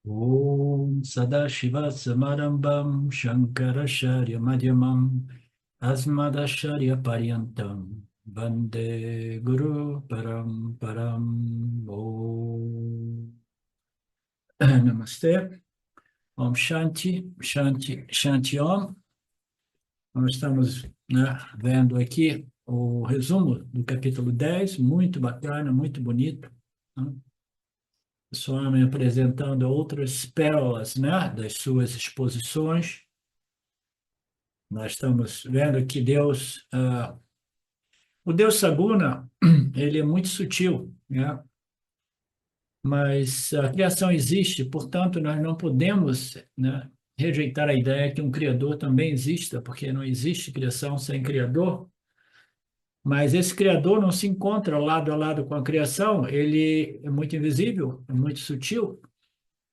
Om Sadashiva Samarambam Shankaracharya Madhyamam Asmadacharya Paryantam Vande Guru Param Om Namastê. Om Shanti, Shanti, Shanti Om. Nós estamos, né, vendo aqui o resumo do capítulo 10, muito bacana, muito bonito, né? O Swami apresentando outras pérolas, né, das suas exposições. Nós estamos vendo que Deus, o Deus Saguna, ele é muito sutil, né? Mas a criação existe, portanto, nós não podemos, né, rejeitar a ideia que um Criador também exista, porque não existe criação sem Criador. Mas esse Criador não se encontra lado a lado com a criação, ele é muito invisível, é muito sutil.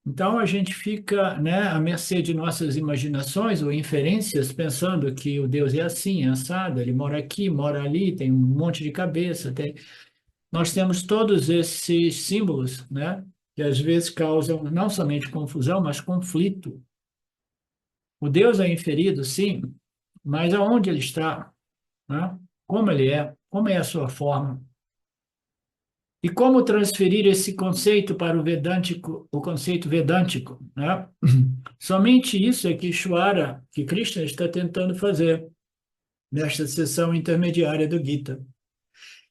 Então a gente fica, né, à mercê de nossas imaginações ou inferências, pensando que o Deus é assim, é assado, ele mora aqui, mora ali, tem um monte de cabeça. Nós temos todos esses símbolos, né, que às vezes causam não somente confusão, mas conflito. O Deus é inferido, sim, mas aonde ele está, né? Como ele é, como é a sua forma. E como transferir esse conceito para o vedântico, o conceito vedântico, né? Somente isso é que Ishvara, que Krishna está tentando fazer nesta sessão intermediária do Gita.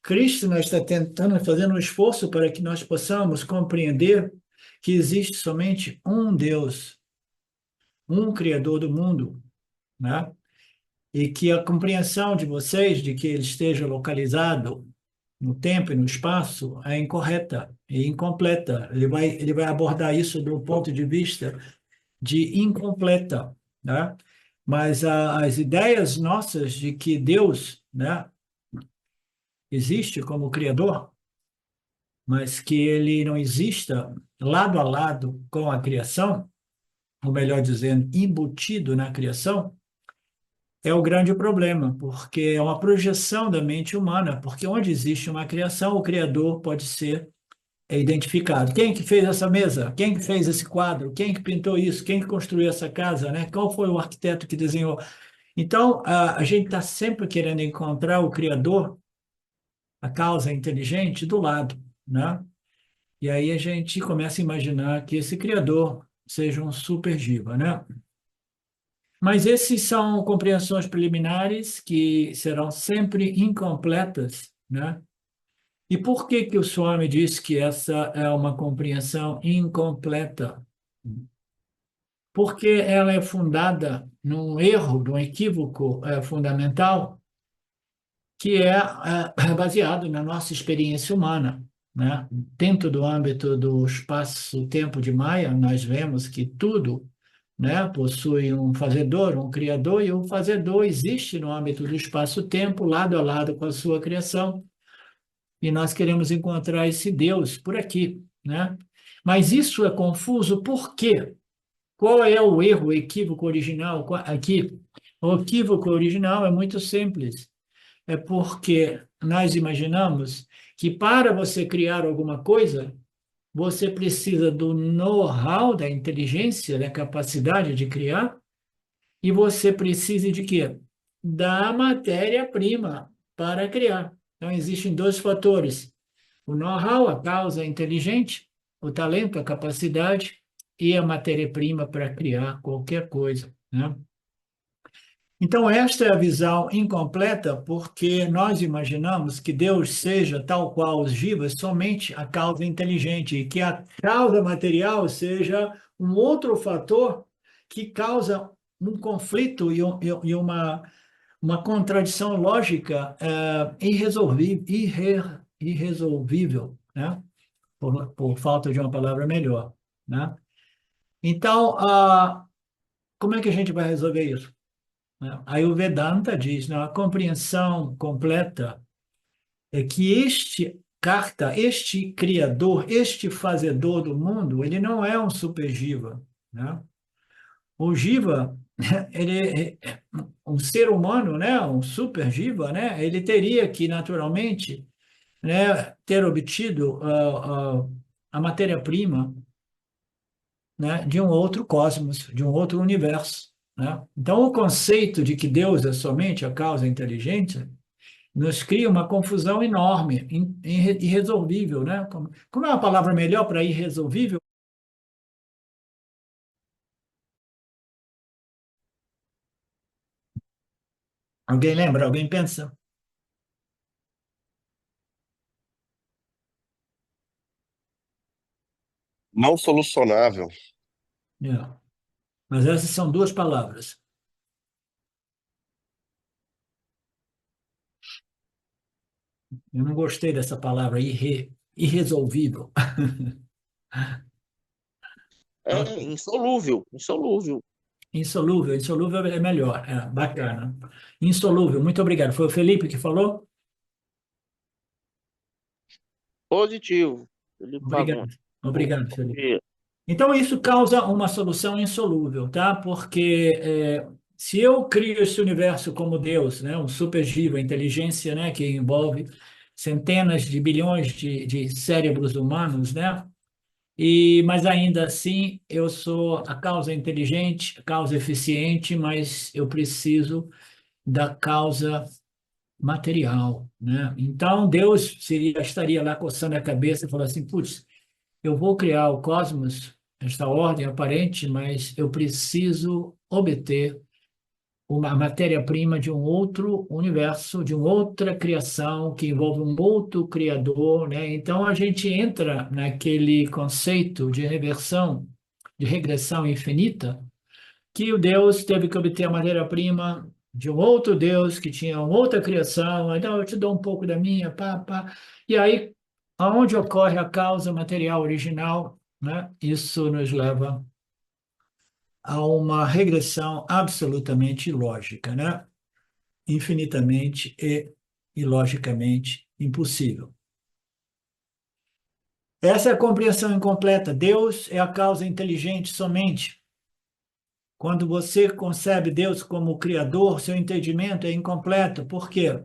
Krishna está tentando fazer um esforço para que nós possamos compreender que existe somente um Deus, um Criador do mundo, né? E que a compreensão de vocês de que ele esteja localizado no tempo e no espaço é incorreta e incompleta. Ele vai abordar isso do ponto de vista de incompleta, né? Mas as ideias nossas de que Deus, né, existe como Criador, mas que ele não exista lado a lado com a criação, ou melhor dizendo, embutido na criação, é o grande problema, porque é uma projeção da mente humana, porque onde existe uma criação, o Criador pode ser identificado. Quem que fez essa mesa? Quem que fez esse quadro? Quem que pintou isso? Quem que construiu essa casa, né? Qual foi o arquiteto que desenhou? Então, a gente está sempre querendo encontrar o Criador, a causa inteligente, do lado, né? E aí a gente começa a imaginar que esse Criador seja um super jiva, né? Mas esses são compreensões preliminares que serão sempre incompletas, né? E por que que o Swami diz que essa é uma compreensão incompleta? Porque ela é fundada num erro, num equívoco fundamental, que é baseado na nossa experiência humana, né? Dentro do âmbito do espaço-tempo de Maya, nós vemos que tudo, né, possui um fazedor, um criador, e o fazedor existe no âmbito do espaço-tempo, lado a lado com a sua criação, e nós queremos encontrar esse Deus por aqui, né? Mas isso é confuso por quê? Qual é o erro, o equívoco original aqui? O equívoco original é muito simples. É porque nós imaginamos que para você criar alguma coisa, você precisa do know-how, da inteligência, da capacidade de criar, e você precisa de quê? Da matéria-prima para criar. Então, existem dois fatores: o know-how, a causa inteligente, o talento, a capacidade, e a matéria-prima para criar qualquer coisa, né? Então, esta é a visão incompleta, porque nós imaginamos que Deus seja, tal qual os jivas, somente a causa inteligente, e que a causa material seja um outro fator que causa um conflito e uma contradição lógica irresolvível, né? Por falta de uma palavra melhor, né? Então, como é que a gente vai resolver isso, né? Aí o Vedanta diz, né, a compreensão completa é que este Karta, este criador, este fazedor do mundo, ele não é um super jiva, né? O jiva, ele é um ser humano, né, um super jiva, né? Ele teria que naturalmente, né, ter obtido a matéria-prima né, de um outro cosmos, de um outro universo, né? Então, o conceito de que Deus é somente a causa inteligente nos cria uma confusão enorme, irresolvível, né? Como é uma palavra melhor para irresolvível? Alguém lembra? Alguém pensa? Não solucionável. É. Mas essas são duas palavras. Eu não gostei dessa palavra irresolvível. É insolúvel, insolúvel. Insolúvel, insolúvel é melhor. É, bacana. Insolúvel, muito obrigado. Foi o Felipe que falou? Positivo. Ele Obrigado. falou. Obrigado, Felipe. Porque Então, isso causa uma solução insolúvel, tá? Porque se eu crio esse universo como Deus, né, um supergivo, a inteligência, né, que envolve centenas de bilhões de cérebros humanos, né? Mas ainda assim, eu sou a causa inteligente, a causa eficiente, mas eu preciso da causa material, né? Então, Deus estaria lá coçando a cabeça e falando assim, putz, eu vou criar o cosmos, esta ordem aparente, mas eu preciso obter uma matéria-prima de um outro universo, de uma outra criação que envolve um outro criador, né? Então a gente entra naquele conceito de reversão, de regressão infinita, que o Deus teve que obter a matéria-prima de um outro Deus que tinha uma outra criação, então eu te dou um pouco da minha, pá, pá. E aí, aonde ocorre a causa material original, né? Isso nos leva a uma regressão absolutamente ilógica, né? Infinitamente e ilogicamente impossível. Essa é a compreensão incompleta. Deus é a causa inteligente somente. Quando você concebe Deus como Criador, seu entendimento é incompleto. Por quê?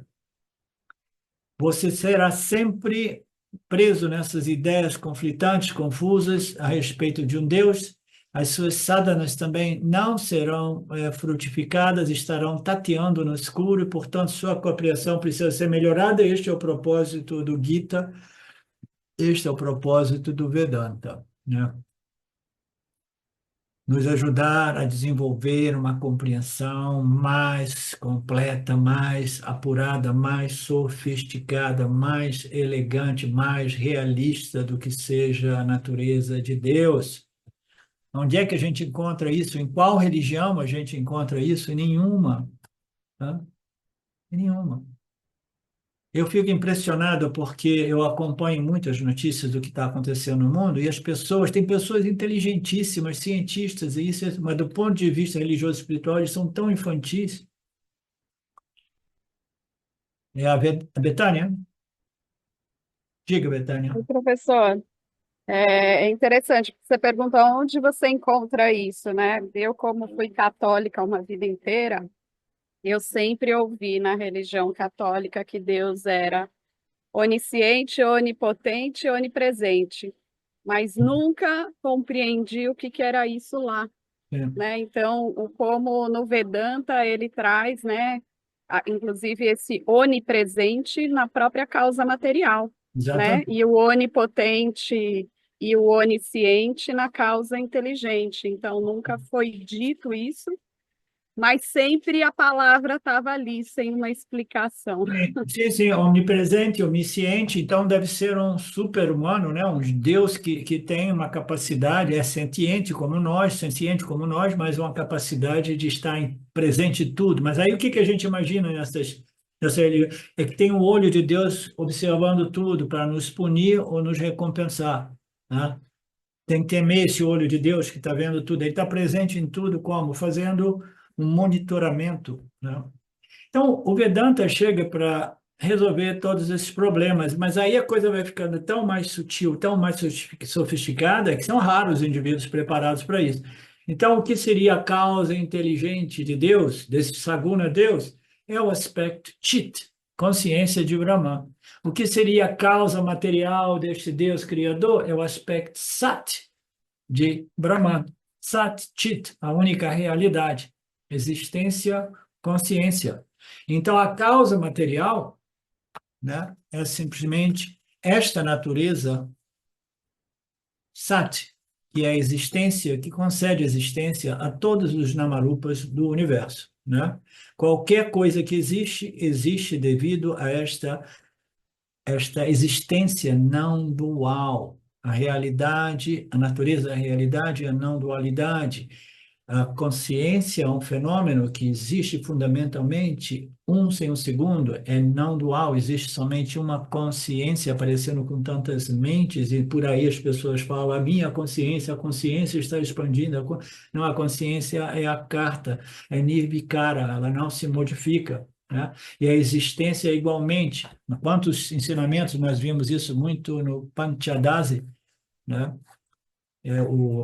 Você será sempre preso nessas ideias conflitantes, confusas a respeito de um Deus. As suas sádanas também não serão frutificadas, estarão tateando no escuro, e, portanto, sua compreensão precisa ser melhorada. Este é o propósito do Gita, este é o propósito do Vedanta, né? Nos ajudar a desenvolver uma compreensão mais completa, mais apurada, mais sofisticada, mais elegante, mais realista do que seja a natureza de Deus. Onde é que a gente encontra isso? Em qual religião a gente encontra isso? Em nenhuma, tá? Em nenhuma. Eu fico impressionado porque eu acompanho muitas notícias do que está acontecendo no mundo e as pessoas, tem pessoas inteligentíssimas, cientistas, e isso, mas do ponto de vista religioso e espiritual, eles são tão infantis. É a Betânia? Diga, Betânia. Oi, professor, é interessante, você pergunta onde você encontra isso, né? Eu, como fui católica uma vida inteira, eu sempre ouvi na religião católica que Deus era onisciente, onipotente, onipresente, mas nunca compreendi o que que era isso lá, É, né? Então, como no Vedanta ele traz, né, inclusive esse onipresente na própria causa material, né? exatamente. E o onipotente e o onisciente na causa inteligente. Então, nunca foi dito isso, mas sempre a palavra estava ali, sem uma explicação. Sim, sim, onipresente, onisciente, então deve ser um super-humano, né? Um Deus que tem uma capacidade, é sentiente como nós, senciente como nós, mas uma capacidade de estar presente em tudo. Mas aí o que que a gente imagina nessa religião? É que tem o olho de Deus observando tudo para nos punir ou nos recompensar, né? Tem que temer esse olho de Deus que está vendo tudo. Ele está presente em tudo, como? Fazendo um monitoramento, né? Então, o Vedanta chega para resolver todos esses problemas, mas aí a coisa vai ficando tão mais sutil, tão mais sofisticada, que são raros os indivíduos preparados para isso. Então, o que seria a causa inteligente de Deus, desse Saguna Deus, é o aspecto Chit, consciência de Brahman. O que seria a causa material deste Deus criador é o aspecto Sat, de Brahman. Sat, Chit, a única realidade. Existência, consciência. Então, a causa material, né, é simplesmente esta natureza Sat, que é a existência, que concede existência a todos os namarupas do universo, né? Qualquer coisa que existe, existe devido a esta existência não dual. A realidade, a natureza da realidade é a não dualidade. A consciência é um fenômeno que existe fundamentalmente um sem o segundo, é não dual, existe somente uma consciência aparecendo com tantas mentes, e por aí as pessoas falam, a consciência está expandindo. Não, a consciência é a carta, é nirvikara, ela não se modifica, né? E a existência é igualmente. Quantos ensinamentos nós vimos isso muito no Panchadasi, né?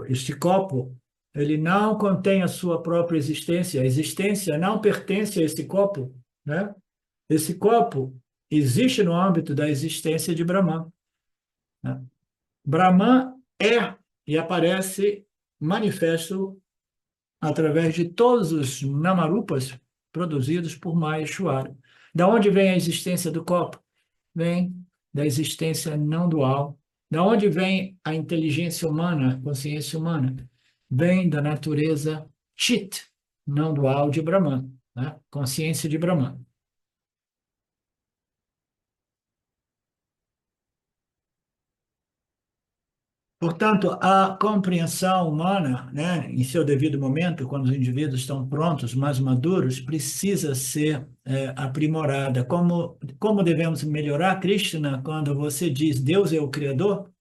Este copo, ele não contém a sua própria existência. A existência não pertence a esse copo, né? Esse copo existe no âmbito da existência de Brahman, né? Brahman é e aparece manifesto através de todos os namarupas produzidos por Maheshwara. Da onde vem a existência do copo? Vem da existência não dual. Da onde vem a inteligência humana, a consciência humana? Vem da natureza Chit, não dual de Brahman, né? Consciência de Brahman. Portanto, a compreensão humana, né, em seu devido momento, quando os indivíduos estão prontos, mais maduros, precisa ser aprimorada. Como devemos melhorar, Krishna, quando você diz Deus é o Criador,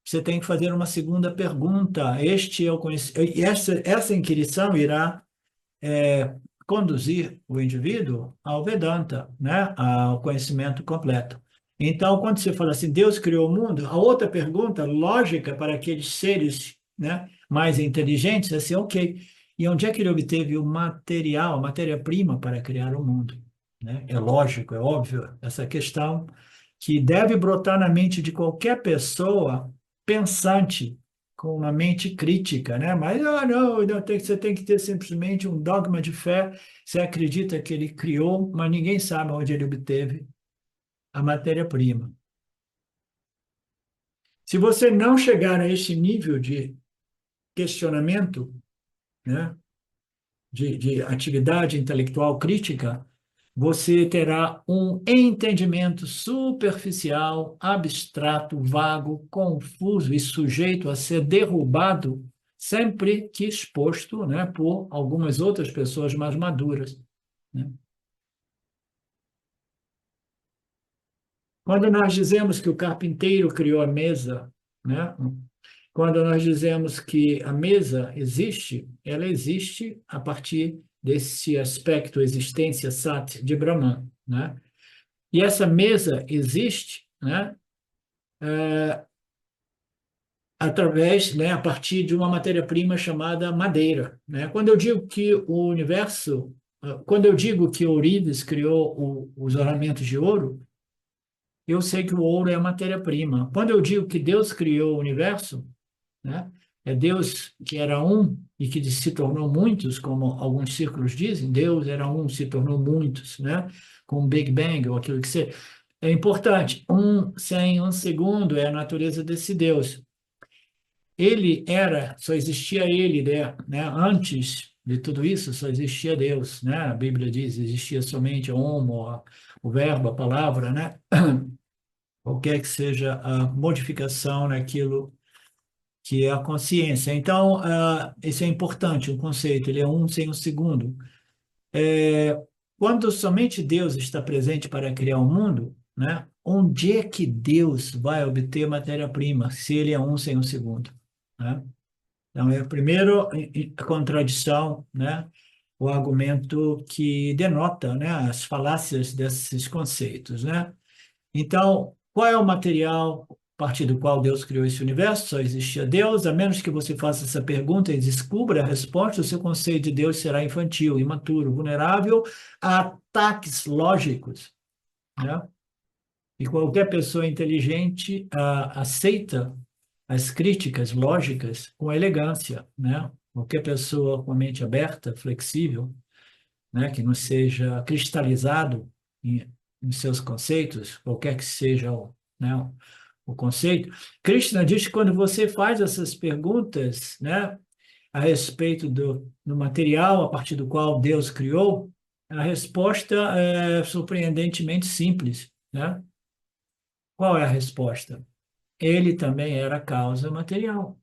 você tem que fazer uma segunda pergunta. Essa inquirição irá conduzir o indivíduo ao Vedanta, né, ao conhecimento completo. Então, quando você fala assim, Deus criou o mundo, a outra pergunta lógica para aqueles seres, né, mais inteligentes é assim, ok, e onde é que ele obteve o material, a matéria-prima para criar o mundo? Né? É lógico, é óbvio, essa questão que deve brotar na mente de qualquer pessoa pensante, com uma mente crítica, né? Mas não, você tem que ter simplesmente um dogma de fé. Você acredita que ele criou, mas ninguém sabe onde ele obteve a matéria-prima. Se você não chegar a esse nível de questionamento, né, de atividade intelectual crítica, você terá um entendimento superficial, abstrato, vago, confuso e sujeito a ser derrubado sempre que exposto, né, por algumas outras pessoas mais maduras, né? Quando nós dizemos que o carpinteiro criou a mesa, né, quando nós dizemos que a mesa existe, ela existe a partir desse aspecto existência sat de Brahman, né? E essa mesa existe, né, através, né, a partir de uma matéria-prima chamada madeira, né? Quando eu digo que o universo, quando eu digo que Ourives criou os ornamentos de ouro, eu sei que o ouro é a matéria-prima. Quando eu digo que Deus criou o universo, né, é Deus que era um e que se tornou muitos, como alguns círculos dizem, Deus era um, se tornou muitos, né, com o Big Bang ou aquilo que seja. É importante, sem um segundo é a natureza desse Deus. Ele era, só existia ele, né? Antes de tudo isso, só existia Deus, né? A Bíblia diz, existia somente o verbo, a palavra, né? Qualquer que seja a modificação naquilo que é a consciência. Então, isso é importante, o conceito, ele é um sem o segundo. Quando somente Deus está presente para criar o mundo, né? Onde é que Deus vai obter matéria-prima, se ele é um sem o segundo, né? Então, é primeiro a contradição, né? O argumento que denota, né, as falácias desses conceitos, né? Então, qual é o material a partir do qual Deus criou esse universo? Só existia Deus. A menos que você faça essa pergunta e descubra a resposta, o seu conceito de Deus será infantil, imaturo, vulnerável a ataques lógicos, né? E qualquer pessoa inteligente aceita as críticas lógicas com elegância, né? Qualquer pessoa com a mente aberta, flexível, né? Que não seja cristalizado em seus conceitos, qualquer que seja né, o conceito. Krishna diz que quando você faz essas perguntas, né, a respeito do material a partir do qual Deus criou, a resposta é surpreendentemente simples, né? Qual é a resposta? Ele também era causa material.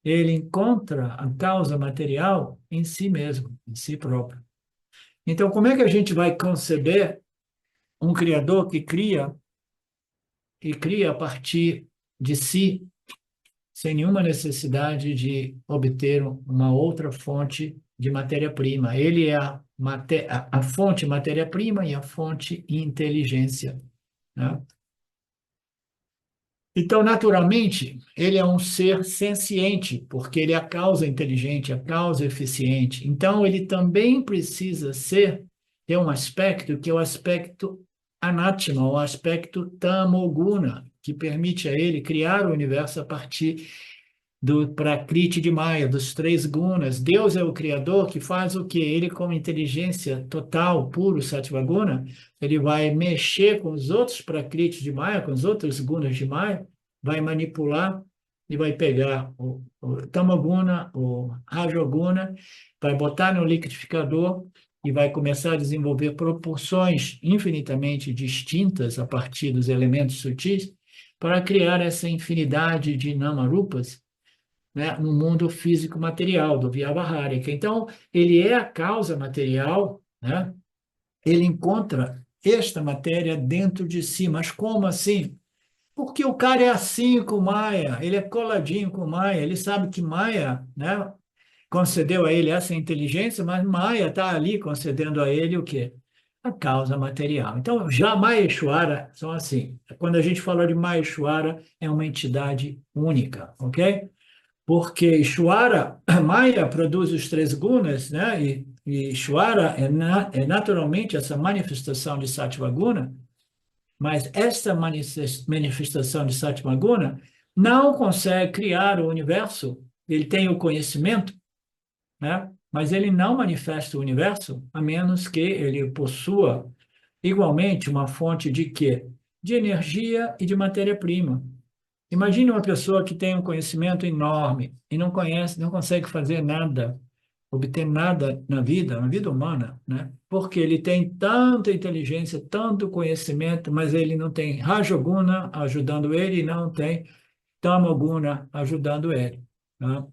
Ele encontra a causa material em si mesmo, em si próprio. Então, como é que a gente vai conceber um criador que cria a partir de si, sem nenhuma necessidade de obter uma outra fonte de matéria-prima? Ele é a fonte matéria-prima e a fonte inteligência, né? Então, naturalmente, ele é um ser senciente, porque ele é a causa inteligente, a causa eficiente. Então, ele também precisa ter um aspecto que é o aspecto anátema, o aspecto tamoguna, que permite a ele criar o universo a partir do Prakriti de Maya, dos três gunas. Deus é o criador que faz o quê? Ele, como inteligência total, puro Sattvaguna, ele vai mexer com os outros Prakriti de Maya, com os outros gunas de Maya, vai manipular e vai pegar o Tamaguna, o Rajoguna, vai botar no liquidificador e vai começar a desenvolver proporções infinitamente distintas a partir dos elementos sutis para criar essa infinidade de namarupas, né, no mundo físico material do Vyavaharika. Então, ele é a causa material, né? Ele encontra esta matéria dentro de si. Mas como assim? Porque o cara é assim com Maya, ele é coladinho com Maya, ele sabe que Maya, né, concedeu a ele essa inteligência, mas Maya está ali concedendo a ele o quê? A causa material. Então, já Maheshwara são assim. Quando a gente fala de Maheshwara, é uma entidade única, ok? Porque Ishwara, Maya produz os três gunas, né? E Ishwara é naturalmente essa manifestação de Sattva Guna, mas esta manifestação de Sattva Guna não consegue criar o universo. Ele tem o conhecimento, né? Mas ele não manifesta o universo a menos que ele possua igualmente uma fonte de quê? De energia e de matéria-prima. Imagine uma pessoa que tem um conhecimento enorme e não conhece, não consegue fazer nada, obter nada na vida humana, né? Porque ele tem tanta inteligência, tanto conhecimento, mas ele não tem Rajoguna ajudando ele e não tem Tamoguna ajudando ele, né?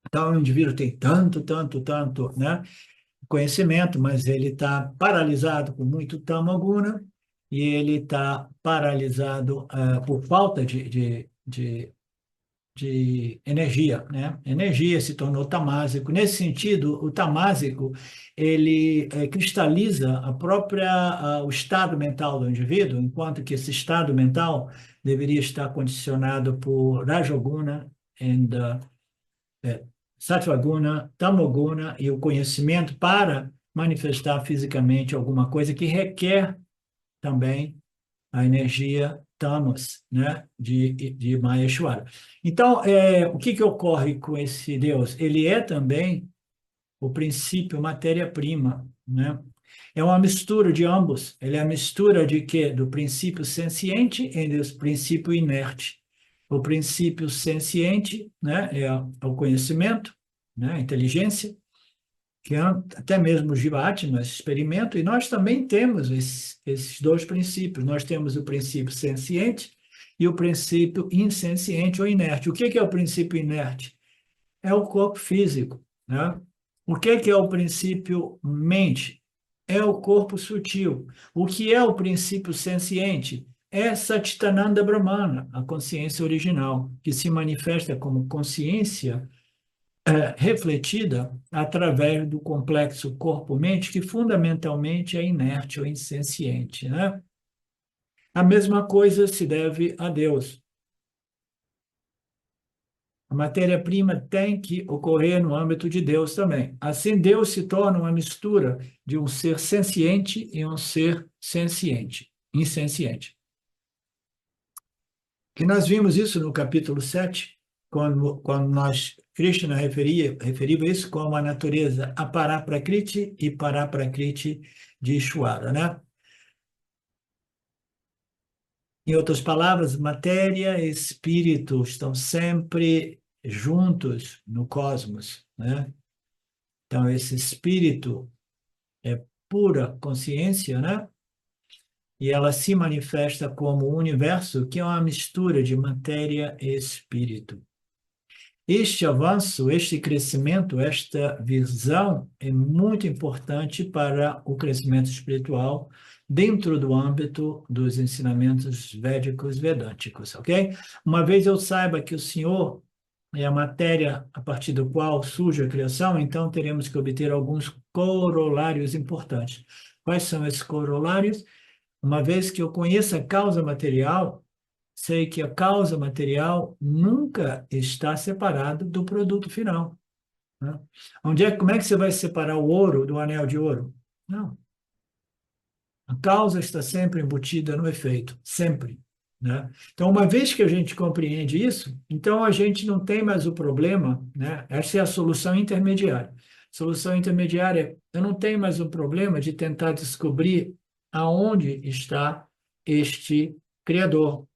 Então, o indivíduo tem tanto, né, conhecimento, mas ele está paralisado com muito Tamoguna e ele está paralisado por falta de energia, né? Energia se tornou tamásico. Nesse sentido, o tamásico ele cristaliza o estado mental do indivíduo, enquanto que esse estado mental deveria estar condicionado por Rajoguna e Sattvaguna, Tamoguna e o conhecimento para manifestar fisicamente alguma coisa que requer também a energia tamas, né, de Maheshwara. Então, o que ocorre com esse Deus? Ele é também o princípio matéria-prima, né? É uma mistura de ambos. Ele é a mistura de quê? Do princípio senciente e do princípio inerte. O princípio senciente, né, é o conhecimento, né, a inteligência, que até mesmo o Jivatma experimenta, e nós também temos esses dois princípios. Nós temos o princípio senciente e o princípio insenciente ou inerte. O que é o princípio inerte? É o corpo físico, né? O que é o princípio mente? É o corpo sutil. O que é o princípio senciente? É Satchitananda Brahmana, a consciência original, que se manifesta como consciência refletida através do complexo corpo-mente, que fundamentalmente é inerte ou insenciente, né? A mesma coisa se deve a Deus. A matéria-prima tem que ocorrer no âmbito de Deus também. Assim, Deus se torna uma mistura de um ser senciente e um ser senciente, insenciente. Que nós vimos isso no capítulo 7, Krishna referia isso como a natureza aparaprakriti e paraprakriti de Ishvara, né? Em outras palavras, matéria e espírito estão sempre juntos no cosmos, né? Então, esse espírito é pura consciência, né? E ela se manifesta como o universo, que é uma mistura de matéria e espírito. Este avanço, este crescimento, esta visão é muito importante para o crescimento espiritual dentro do âmbito dos ensinamentos védicos vedânticos, ok? Uma vez eu saiba que o Senhor é a matéria a partir do qual surge a criação, então teremos que obter alguns corolários importantes. Quais são esses corolários? Uma vez que eu conheça a causa material, sei que a causa material nunca está separada do produto final, né? Como é que você vai separar o ouro do anel de ouro? Não. A causa está sempre embutida no efeito, sempre, né? Então, uma vez que a gente compreende isso, então a gente não tem mais o problema, né? Essa é a solução intermediária. Solução intermediária, eu não tenho mais o problema de tentar descobrir aonde está este Criador.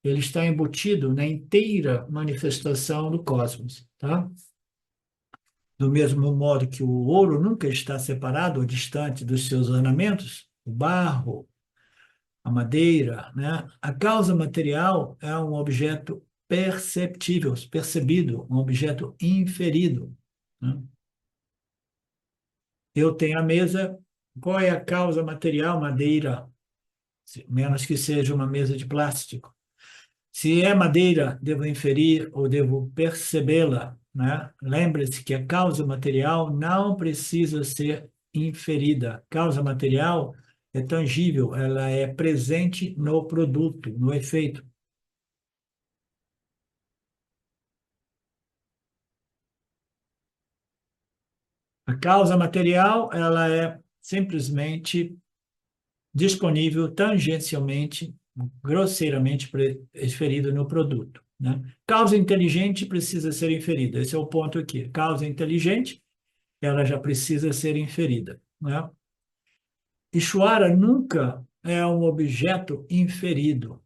Ele está embutido na inteira manifestação do cosmos, tá? Do mesmo modo que o ouro nunca está separado ou distante dos seus ornamentos, o barro, a madeira, né? A causa material é um objeto perceptível, percebido, um objeto inferido, né? Eu tenho a mesa, qual é a causa material? Madeira, menos que seja uma mesa de plástico. Se é madeira, devo inferir ou devo percebê-la, né? Lembre-se que a causa material não precisa ser inferida. Causa material é tangível, ela é presente no produto, no efeito. A causa material, ela é simplesmente disponível tangencialmente, grosseiramente inferida no produto, né? Causa inteligente precisa ser inferida. Esse é o ponto aqui. Causa inteligente, ela já precisa ser inferida, né? Ishvara nunca é um objeto inferido,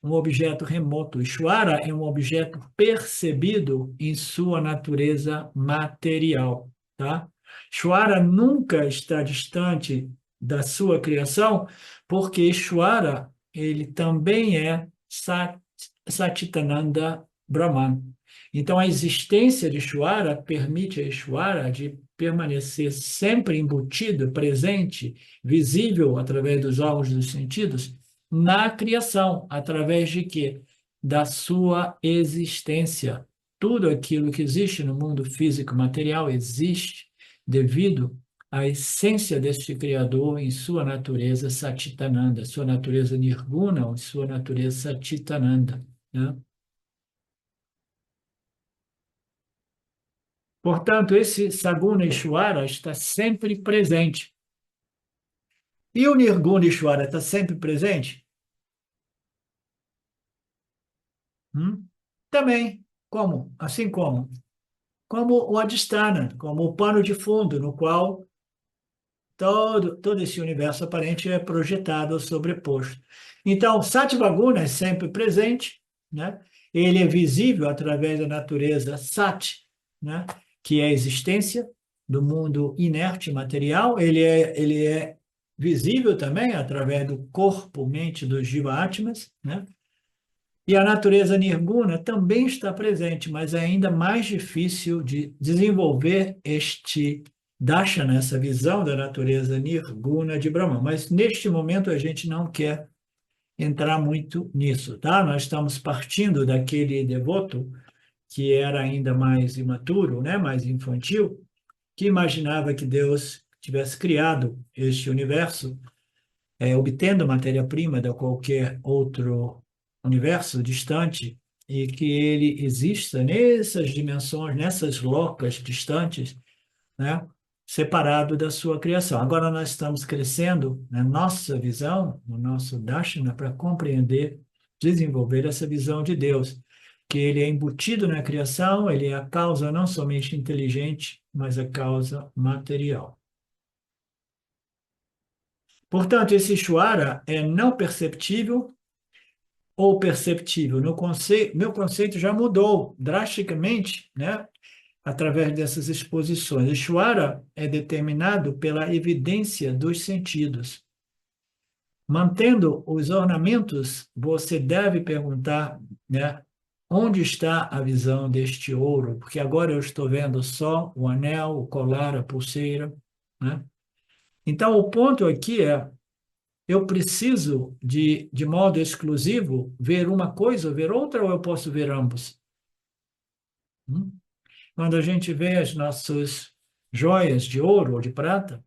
um objeto remoto. Ishvara é um objeto percebido em sua natureza material, tá? Ishvara nunca está distante da sua criação, porque Ishvara, ele também é Satchitananda Brahman. Então, a existência de Ishvara permite a Ishvara de permanecer sempre embutido, presente, visível através dos órgãos dos sentidos, na criação, através de quê? Da sua existência. Tudo aquilo que existe no mundo físico material existe devido à essência deste Criador em sua natureza Satchitananda, sua natureza Nirguna ou sua natureza Satchitananda, né? Portanto, esse Saguna Ishvara está sempre presente. E o Nirguna Ishvara está sempre presente? Também. Como? Assim como? Como o Adhisthana, como o pano de fundo no qual todo esse universo aparente é projetado ou sobreposto. Então, Satyavaguna é sempre presente, né? Ele é visível através da natureza Sat, né? Que é a existência do mundo inerte material. Ele é visível também através do corpo, mente dos Jiva-Atmas, né? E a natureza nirguna também está presente, mas é ainda mais difícil de desenvolver este darshana, essa visão da natureza nirguna de Brahman. Mas neste momento a gente não quer entrar muito nisso, tá? Nós estamos partindo daquele devoto que era ainda mais imaturo, né? Mais infantil, que imaginava que Deus tivesse criado este universo, obtendo matéria-prima de qualquer outro universo distante, e que ele exista nessas dimensões, nessas locas distantes, né, separado da sua criação. Agora nós estamos crescendo na nossa visão, no nosso darshana, para compreender, desenvolver essa visão de Deus. que ele é embutido na criação, ele é a causa não somente inteligente, mas a causa material. Portanto, esse Ishvara é não perceptível ou perceptível. Meu conceito já mudou drasticamente, né? Através dessas exposições. Ishvara é determinado pela evidência dos sentidos. Mantendo os ornamentos, você deve perguntar, né, onde está a visão deste ouro? Porque agora eu estou vendo só o anel, o colar, a pulseira, né? Então, o ponto aqui é, eu preciso, de modo exclusivo, ver uma coisa ou ver outra, ou eu posso ver ambos? Hum? Quando a gente vê as nossas joias de ouro ou de prata,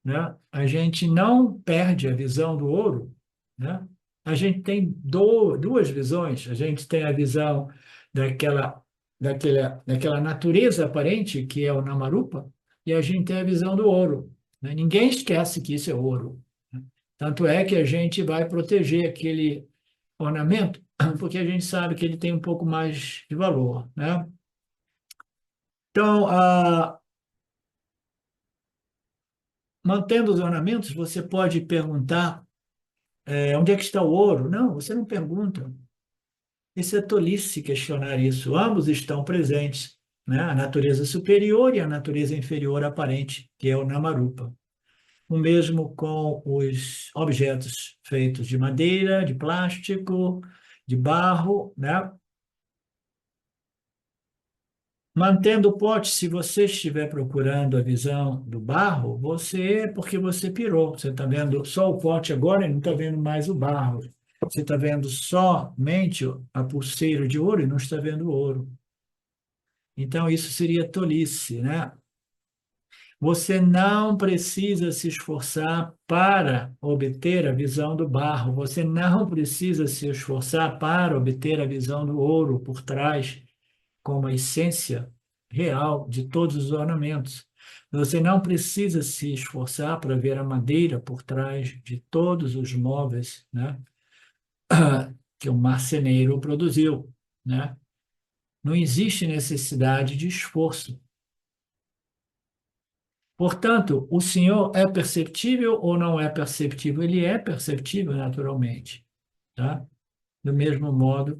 né, a gente não perde a visão do ouro, né? A gente tem duas visões. A gente tem a visão daquela natureza aparente, que é o Namarupa, e a gente tem a visão do ouro, né? Ninguém esquece que isso é ouro, né? Tanto é que a gente vai proteger aquele ornamento, porque a gente sabe que ele tem um pouco mais de valor, né? Então, mantendo os ornamentos, você pode perguntar, onde é que está o ouro? Não, você não pergunta. Isso é tolice questionar isso. Ambos estão presentes, né? A natureza superior e a natureza inferior aparente, que é o Namarupa. O mesmo com os objetos feitos de madeira, de plástico, de barro, né? Mantendo o pote, se você estiver procurando a visão do barro, porque você pirou. Você está vendo só o pote agora e não está vendo mais o barro. Você está vendo somente a pulseira de ouro e não está vendo o ouro. Então, isso seria tolice, né? Você não precisa se esforçar para obter a visão do barro. Você não precisa se esforçar para obter a visão do ouro por trás, como a essência real de todos os ornamentos. Você não precisa se esforçar para ver a madeira por trás de todos os móveis, né, que o marceneiro produziu, né? Não existe necessidade de esforço. Portanto, o Senhor é perceptível ou não é perceptível? Ele é perceptível naturalmente, tá? Do mesmo modo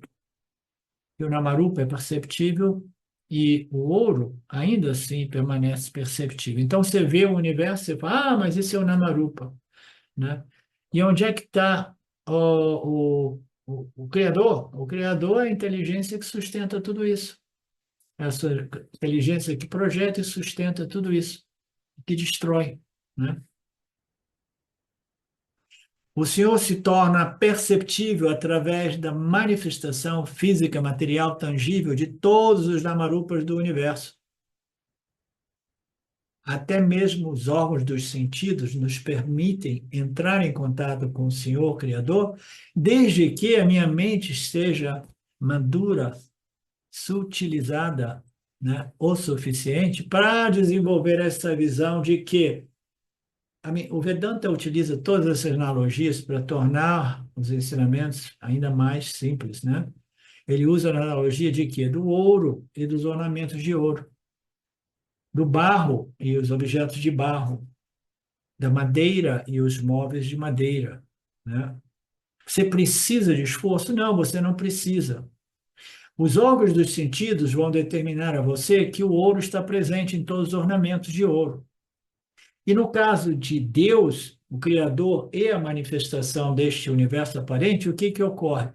que o Namarupa é perceptível e o ouro ainda assim permanece perceptível. Então você vê o universo e fala, mas esse é o Namarupa, né? E onde é que está o Criador? O Criador é a inteligência que sustenta tudo isso. Essa inteligência que projeta e sustenta tudo isso, que destrói, né? O Senhor se torna perceptível através da manifestação física, material, tangível de todos os Namarupas do universo. Até mesmo os órgãos dos sentidos nos permitem entrar em contato com o Senhor Criador, desde que a minha mente esteja madura, sutilizada, né, o suficiente para desenvolver essa visão de que o Vedanta utiliza todas essas analogias para tornar os ensinamentos ainda mais simples, né? Ele usa a analogia de quê? Do ouro e dos ornamentos de ouro, do barro e os objetos de barro, da madeira e os móveis de madeira, né? Você precisa de esforço? Não, você não precisa. Os órgãos dos sentidos vão determinar a você que o ouro está presente em todos os ornamentos de ouro. E no caso de Deus, o Criador e a manifestação deste universo aparente, o que ocorre?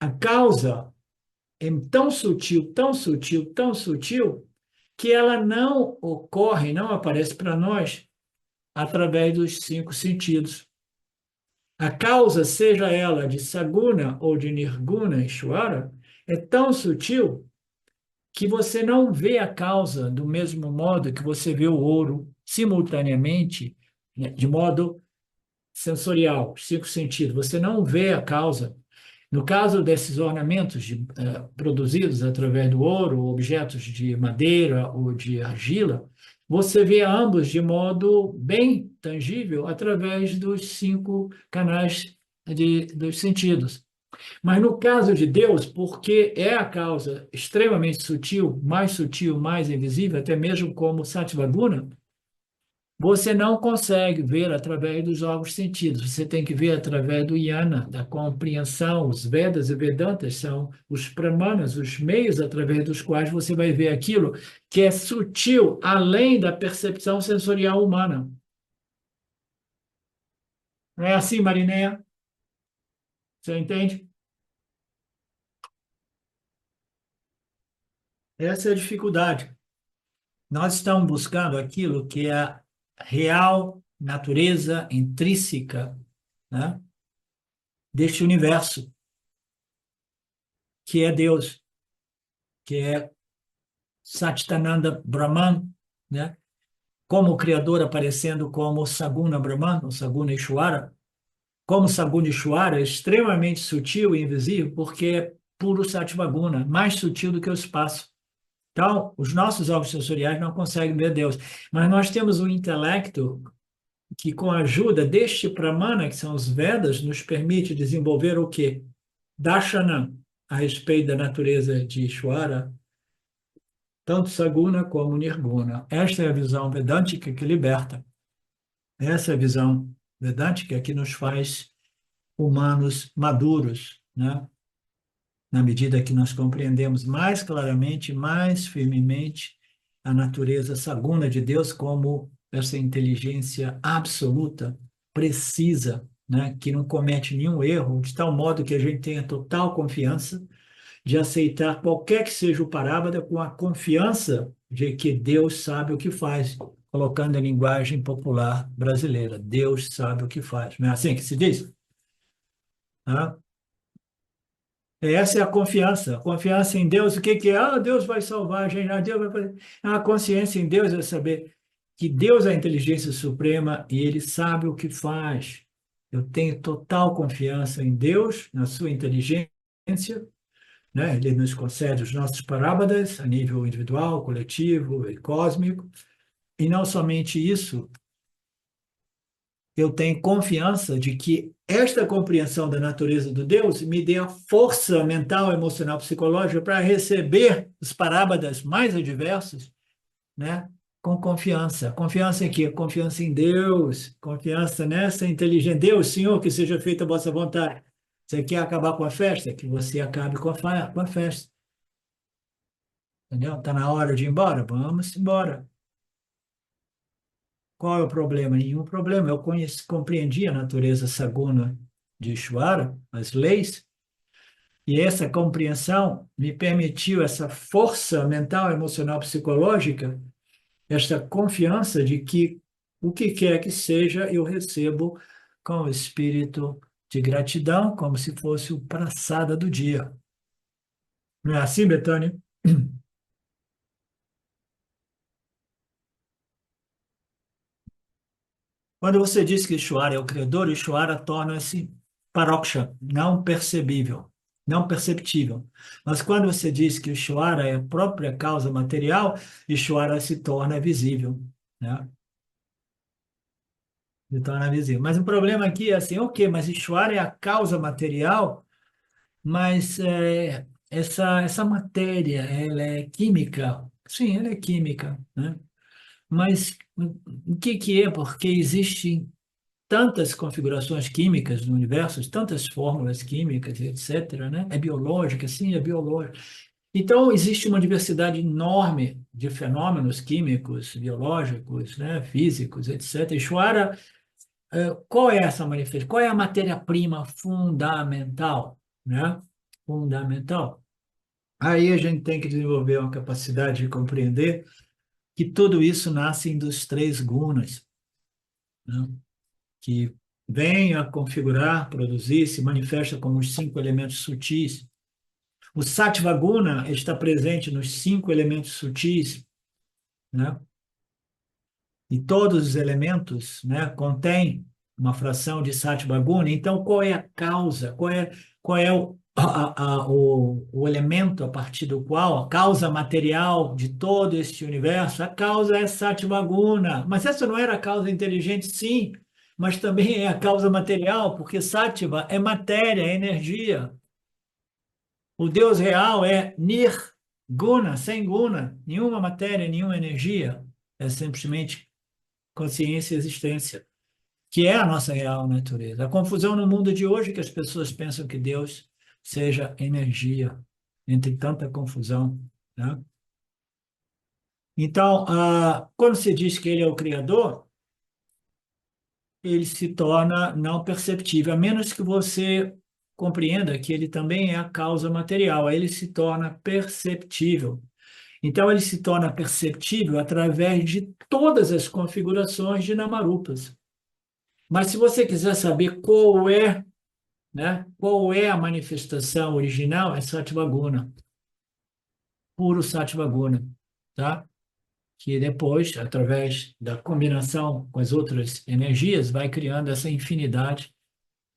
A causa é tão sutil, tão sutil, tão sutil, que ela não ocorre, não aparece para nós através dos cinco sentidos. A causa, seja ela de Saguna ou de Nirguna Ishvara, é tão sutil que você não vê a causa do mesmo modo que você vê o ouro simultaneamente, né, de modo sensorial, cinco sentidos. Você não vê a causa. No caso desses ornamentos produzidos através do ouro, objetos de madeira ou de argila, você vê ambos de modo bem tangível através dos cinco canais dos sentidos. Mas no caso de Deus, porque é a causa extremamente sutil, mais invisível, até mesmo como Sattva-guna, você não consegue ver através dos órgãos sentidos. Você tem que ver através do jnana, da compreensão. Os Vedas e Vedantas são os pramanas, os meios através dos quais você vai ver aquilo que é sutil, além da percepção sensorial humana. Não é assim, Marinéia? Você entende? Essa é a dificuldade. Nós estamos buscando aquilo que é a real natureza intrínseca, né, deste universo, que é Deus, que é Satchitananda Brahman, né, como o Criador aparecendo como Saguna Brahman, ou Saguna Ishvara. Como Saguna Ishvara é extremamente sutil e invisível, porque é puro Sattvaguna, mais sutil do que o espaço. Então, os nossos órgãos sensoriais não conseguem ver Deus, mas nós temos um intelecto que, com a ajuda deste Pramana, que são os Vedas, nos permite desenvolver o quê? Darshana, a respeito da natureza de Ishvara, tanto Saguna como Nirguna. Esta é a visão vedântica que liberta. Essa é a visão vedântica que nos faz humanos maduros, né? Na medida que nós compreendemos mais claramente, mais firmemente a natureza saguna de Deus como essa inteligência absoluta, precisa, né, que não comete nenhum erro, de tal modo que a gente tenha total confiança de aceitar qualquer que seja o parábola com a confiança de que Deus sabe o que faz, colocando a linguagem popular brasileira. Deus sabe o que faz. Não é assim que se diz? Ah, essa é a confiança. Confiança em Deus. O que que é? Ah, Deus vai salvar a gente. Ah, Deus vai fazer. A consciência em Deus é saber que Deus é a inteligência suprema e Ele sabe o que faz. Eu tenho total confiança em Deus, na sua inteligência, né? Ele nos concede os nossos parábolas a nível individual, coletivo e cósmico. E não somente isso, eu tenho confiança de que esta compreensão da natureza do Deus me dê a força mental, emocional, psicológica para receber os parábolas mais adversos, né? Com confiança. Confiança em quê? Confiança em Deus, confiança nessa inteligência. Deus, Senhor, que seja feita a vossa vontade. Você quer acabar com a festa? Que você acabe com a festa. Entendeu? Está na hora de ir embora? Vamos embora. Qual é o problema? Nenhum problema. Eu compreendi a natureza saguna de Ishvara, as leis, e essa compreensão me permitiu essa força mental, emocional, psicológica, esta confiança de que o que quer que seja, eu recebo com o espírito de gratidão, como se fosse o praçada do dia. Não é assim, Betânia? Quando você diz que Ishvara é o Criador, Ishvara torna-se paroksha, não percebível, não perceptível. Mas quando você diz que Ishvara é a própria causa material, Ishvara se torna visível, né? Se torna visível. Mas o problema aqui é assim, ok, mas Ishvara é a causa material, mas essa matéria, ela é química? Sim, ela é química, né? Mas o que que é? Porque existem tantas configurações químicas no universo, tantas fórmulas químicas, etc., né? É biológica, sim, é biológica. Então, existe uma diversidade enorme de fenômenos químicos, biológicos, né? Físicos, etc. Ishvara, qual é essa manifestação? Qual é a matéria-prima fundamental, né? Fundamental. Aí a gente tem que desenvolver uma capacidade de compreender que tudo isso nasce dos três gunas, né? Que vem a configurar, produzir, se manifesta como os cinco elementos sutis. O Sattva Guna está presente nos cinco elementos sutis, né? E todos os elementos, né, contêm uma fração de Sattva Guna. Então, qual é a causa? Qual é o elemento a partir do qual, a causa material de todo este universo? A causa é Sattva Guna. Mas essa não era a causa inteligente? Sim, mas também é a causa material, porque Sattva é matéria, é energia. O Deus real é nirguna, sem guna, nenhuma matéria, nenhuma energia. É simplesmente consciência e existência, que é a nossa real natureza. A confusão no mundo de hoje é que as pessoas pensam que Deus seja energia, entre tanta confusão, né? Então, quando se diz que ele é o Criador, ele se torna não perceptível, a menos que você compreenda que ele também é a causa material, aí ele se torna perceptível. Então, ele se torna perceptível através de todas as configurações de Namarupas. Mas se você quiser saber qual é, né, qual é a manifestação original, é Sattva-guna, puro Sattva-guna, tá? Que depois, através da combinação com as outras energias, vai criando essa infinidade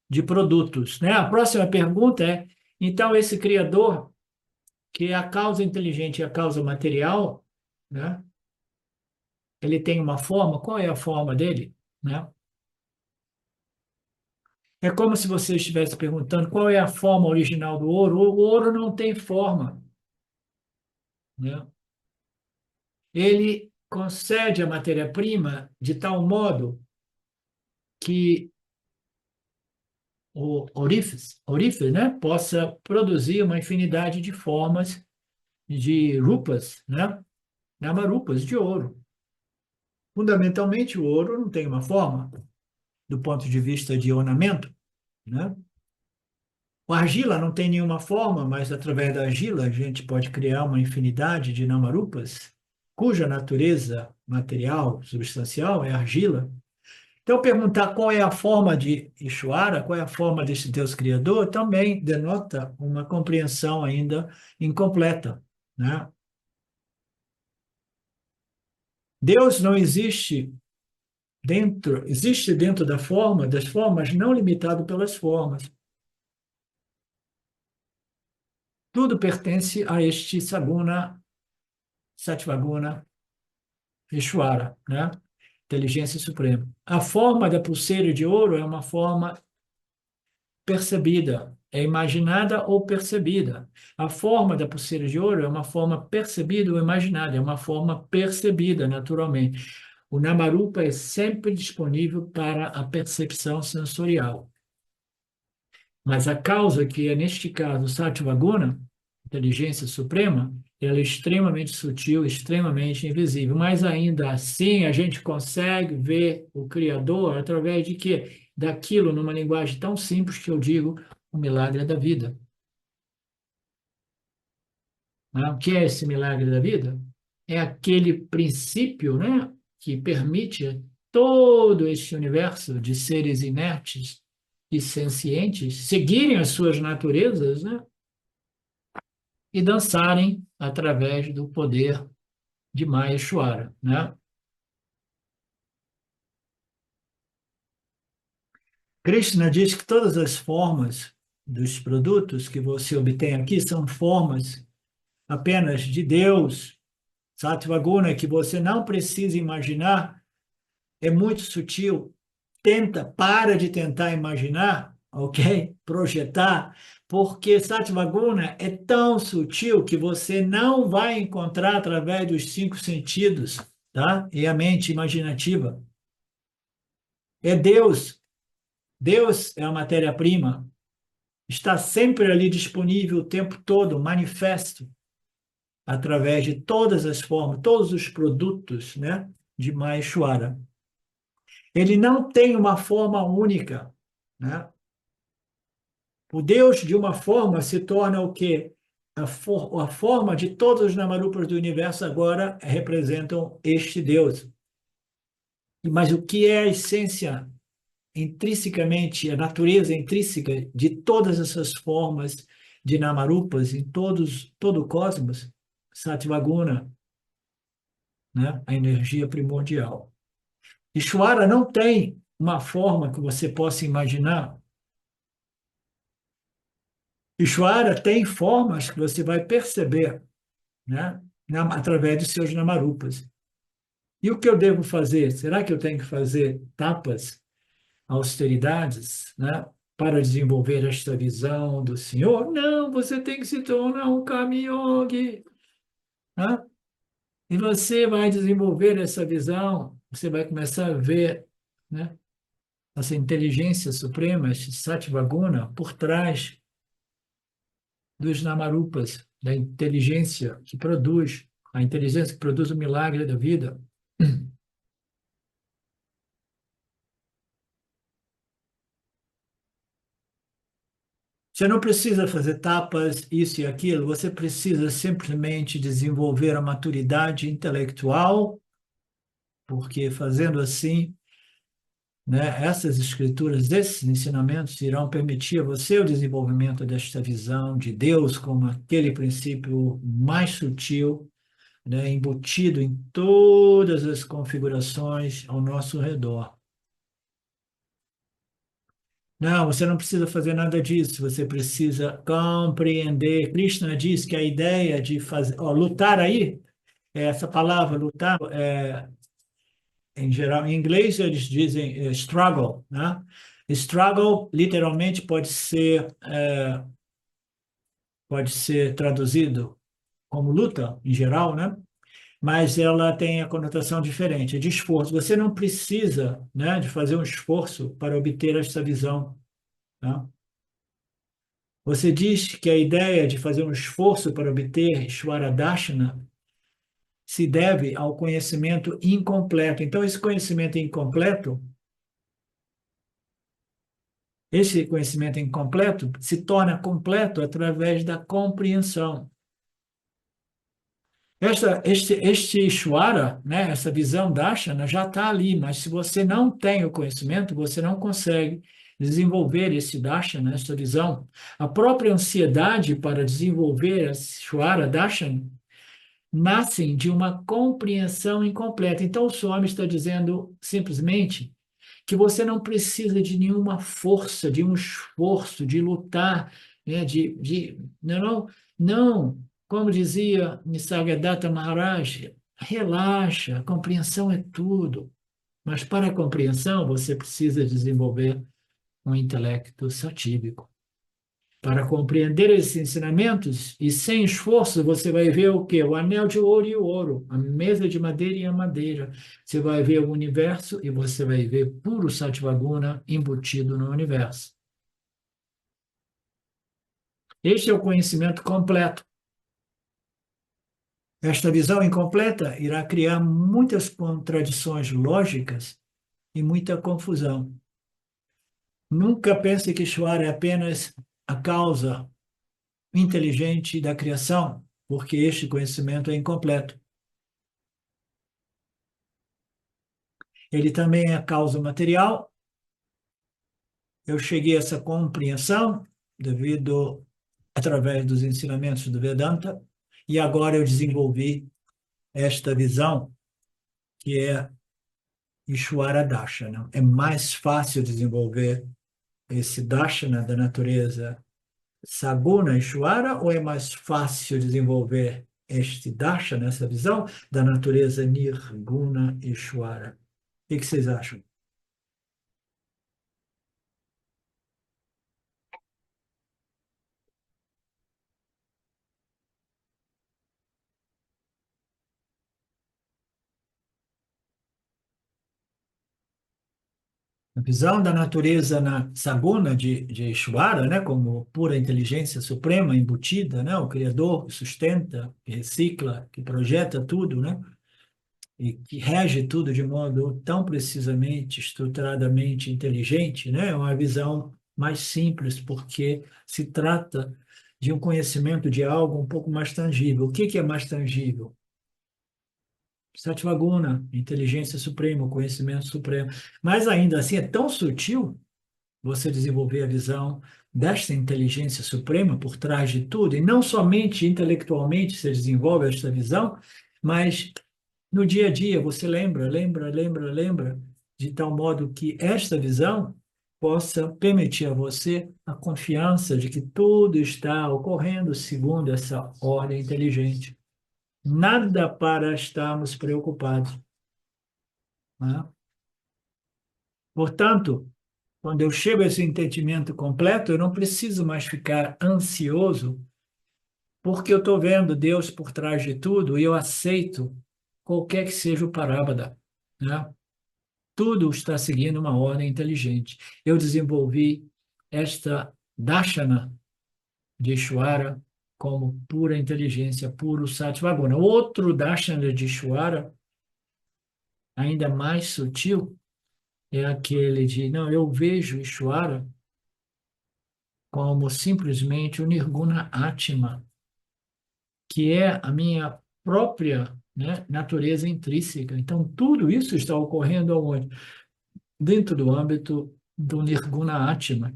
de produtos, né? A próxima pergunta é, então, esse Criador, que é a causa inteligente e a causa material, né? Ele tem uma forma, qual é a forma dele, né? É como se você estivesse perguntando qual é a forma original do ouro. O ouro não tem forma, né? Ele concede a matéria-prima de tal modo que o orífice, né, possa produzir uma infinidade de formas de rupas, né, namarupas de ouro. Fundamentalmente, o ouro não tem uma forma do ponto de vista de ornamento, né? A argila não tem nenhuma forma, mas através da argila a gente pode criar uma infinidade de namarupas, cuja natureza material, substancial, é argila. Então, perguntar qual é a forma de Ishvara, qual é a forma desse Deus Criador, também denota uma compreensão ainda incompleta, né? Deus não existe dentro da forma, das formas, não limitado pelas formas. Tudo pertence a este Saguna, Sattvaguna, Ishvara, né? Inteligência suprema. A forma da pulseira de ouro é uma forma percebida, é imaginada ou percebida. A forma da pulseira de ouro é uma forma percebida ou imaginada, é uma forma percebida naturalmente. O Namarupa é sempre disponível para a percepção sensorial. Mas a causa, que é neste caso Sattvaguna, inteligência suprema, ela é extremamente sutil, extremamente invisível. Mas ainda assim a gente consegue ver o Criador através de quê? Daquilo, numa linguagem tão simples que eu digo, o milagre da vida. Né? O que é esse milagre da vida? É aquele princípio, né, que permite todo este universo de seres inertes e sencientes seguirem as suas naturezas, né, e dançarem através do poder de Maheshwara, né? Krishna diz que todas as formas dos produtos que você obtém aqui são formas apenas de Deus. Sattva-guna, que você não precisa imaginar, é muito sutil. Para de tentar imaginar, ok? Projetar, porque Sattva-guna é tão sutil que você não vai encontrar através dos 5 sentidos, tá? E a mente imaginativa. É Deus. Deus é a matéria-prima. Está sempre ali disponível o tempo todo, manifesto, através de todas as formas, todos os produtos, né, de Maheshwara. Ele não tem uma forma única, né? O Deus, de uma forma, se torna o quê? A forma de todos os Namarupas do universo agora representam este Deus. Mas o que é a essência intrinsecamente, a natureza intrínseca de todas essas formas de Namarupas em todo o cosmos? Sattva-guna, né? A energia primordial. Ishvara não tem uma forma que você possa imaginar. Ishvara tem formas que você vai perceber, né, através dos seus namarupas. E o que eu devo fazer? Será que eu tenho que fazer tapas, austeridades, né? para desenvolver esta visão do Senhor. Não, você tem que se tornar um Karma Yogi, né? E você vai desenvolver essa visão, você vai começar a ver, né, essa inteligência suprema, esse Sattva-guna, por trás dos Namarupas, da inteligência que produz, a inteligência que produz o milagre da vida. Você não precisa fazer tapas, isso e aquilo, você precisa simplesmente desenvolver a maturidade intelectual, porque fazendo assim, né, essas escrituras, esses ensinamentos irão permitir a você o desenvolvimento desta visão de Deus como aquele princípio mais sutil, né, embutido em todas as configurações ao nosso redor. Não, você não precisa fazer nada disso, você precisa compreender. Krishna diz que a ideia de fazer, ó, lutar aí, essa palavra lutar, em geral, em inglês eles dizem struggle, né? Struggle literalmente pode ser traduzido como luta, em geral, né? Mas ela tem a conotação diferente, é de esforço. Você não precisa, né, de fazer um esforço para obter esta visão, tá? Você diz que a ideia de fazer um esforço para obter Ishwaradashana se deve ao conhecimento incompleto. Então, esse conhecimento incompleto se torna completo através da compreensão. Este Ishvara, né, essa visão Darshana já está ali, mas se você não tem o conhecimento, você não consegue desenvolver esse Darshana, essa visão. A própria ansiedade para desenvolver esse Ishvara Darshana nascem de uma compreensão incompleta. Então, o Swami está dizendo simplesmente que você não precisa de nenhuma força, de um esforço, de lutar, né, não, como dizia Nisargadatta Maharaj, relaxa, a compreensão é tudo. Mas para a compreensão, você precisa desenvolver um intelecto satívico. Para compreender esses ensinamentos, e sem esforço, você vai ver o quê? O anel de ouro e o ouro, a mesa de madeira e a madeira. Você vai ver o universo e você vai ver puro Sattvaguna embutido no universo. Este é o conhecimento completo. Esta visão incompleta irá criar muitas contradições lógicas e muita confusão. Nunca pense que Ishvara é apenas a causa inteligente da criação, porque este conhecimento é incompleto. Ele também é a causa material. Eu cheguei a essa compreensão através dos ensinamentos do Vedanta, e agora eu desenvolvi esta visão, que é Ishvara Darshana. É mais fácil desenvolver esse Darshana da natureza Saguna Ishvara, ou é mais fácil desenvolver este Darshana, essa visão da natureza Nirguna Ishvara? O que vocês acham? A visão da natureza Saguna de Ishvara, né, como pura inteligência suprema embutida, né, o Criador que sustenta, que recicla, que projeta tudo, né, e que rege tudo de modo tão precisamente, estruturadamente inteligente, né, é uma visão mais simples, porque se trata de um conhecimento de algo um pouco mais tangível. O que é mais tangível? Sattvaguna, inteligência suprema, conhecimento supremo. Mas ainda assim é tão sutil você desenvolver a visão desta inteligência suprema por trás de tudo, e não somente intelectualmente você desenvolve esta visão, mas no dia a dia você lembra, de tal modo que esta visão possa permitir a você a confiança de que tudo está ocorrendo segundo essa ordem inteligente. Nada para estarmos preocupados, né? Portanto, Quando eu chego a esse entendimento completo, eu não preciso mais ficar ansioso, porque eu estou vendo Deus por trás de tudo e eu aceito qualquer que seja o parábola, né? Tudo está seguindo uma ordem inteligente. Eu desenvolvi esta Darshana de Ishwara como pura inteligência, puro Sattva-guna. Outro Darshana de Ishwara, ainda mais sutil, é aquele de, não, eu vejo Ishwara como simplesmente o Nirguna Atma, que é a minha própria, né, natureza intrínseca. Então, tudo isso está ocorrendo aonde? Dentro do âmbito do Nirguna Atma,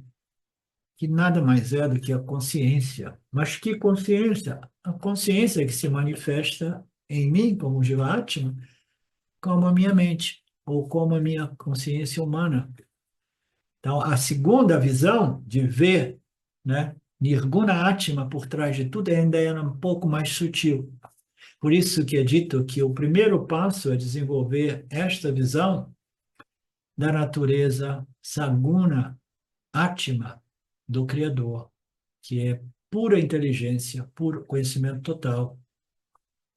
que nada mais é do que a consciência. Mas que consciência? A consciência que se manifesta em mim como Jivatma, como a minha mente, ou como a minha consciência humana. Então, a segunda visão de ver, né, Nirguna Atma por trás de tudo ainda é um pouco mais sutil. Por isso que é dito que o primeiro passo é desenvolver esta visão da natureza Saguna Atma do Criador, que é pura inteligência, puro conhecimento total,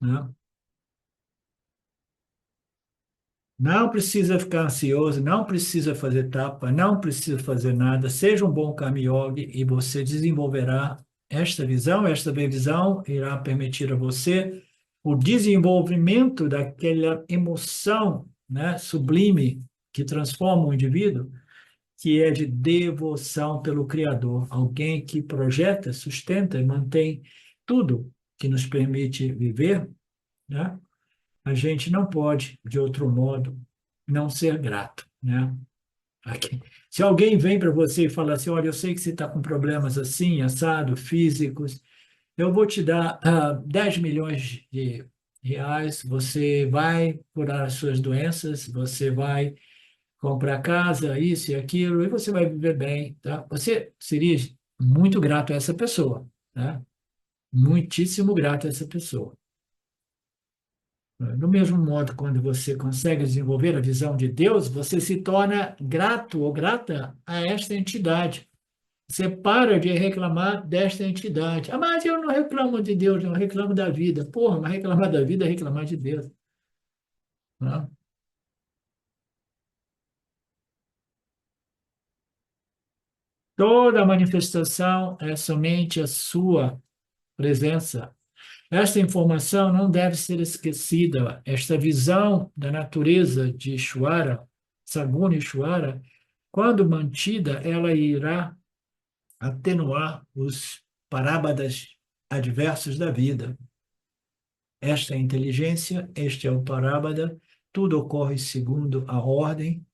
né? Não precisa ficar ansioso, não precisa fazer tapa, não precisa fazer nada. Seja um bom Karma Yogi e você desenvolverá esta visão. Esta visão irá permitir a você o desenvolvimento daquela emoção, né, sublime que transforma o indivíduo, que é de devoção pelo Criador. Alguém que projeta, sustenta e mantém tudo que nos permite viver, né? A gente não pode, de outro modo, não ser grato, né? Aqui. Se alguém vem para você e fala assim, olha, eu sei que você está com problemas assim, assado, físicos, eu vou te dar 10 milhões de reais, você vai curar as suas doenças, você vai comprar casa, isso e aquilo, e você vai viver bem, tá? Você seria muito grato a essa pessoa, né? Muitíssimo grato a essa pessoa. Do mesmo modo, quando você consegue desenvolver a visão de Deus, você se torna grato ou grata a esta entidade. Você para de reclamar desta entidade. Ah, mas eu não reclamo de Deus, eu reclamo da vida. Porra, mas reclamar da vida é reclamar de Deus. Né? Toda manifestação é somente a sua presença. Esta informação não deve ser esquecida. Esta visão da natureza de Ishwara, Saguna Ishwara, quando mantida, ela irá atenuar os parábadas adversos da vida. Esta é a inteligência, este é o parábada, tudo ocorre segundo a ordem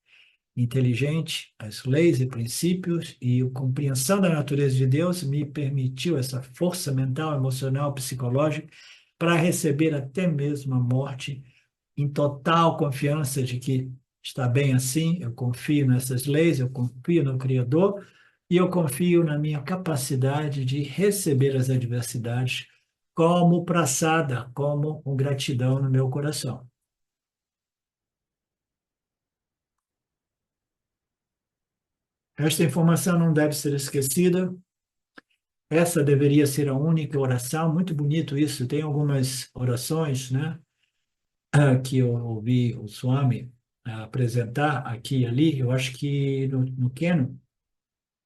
inteligente, as leis e princípios, e a compreensão da natureza de Deus me permitiu essa força mental, emocional, psicológica, para receber até mesmo a morte em total confiança de que está bem assim, eu confio nessas leis, eu confio no Criador, e eu confio na minha capacidade de receber as adversidades como praçada, como uma gratidão no meu coração. Esta informação não deve ser esquecida. Essa deveria ser a única oração. Muito bonito isso. Tem algumas orações, né, que eu ouvi o Swami apresentar aqui e ali. Eu acho que no Keno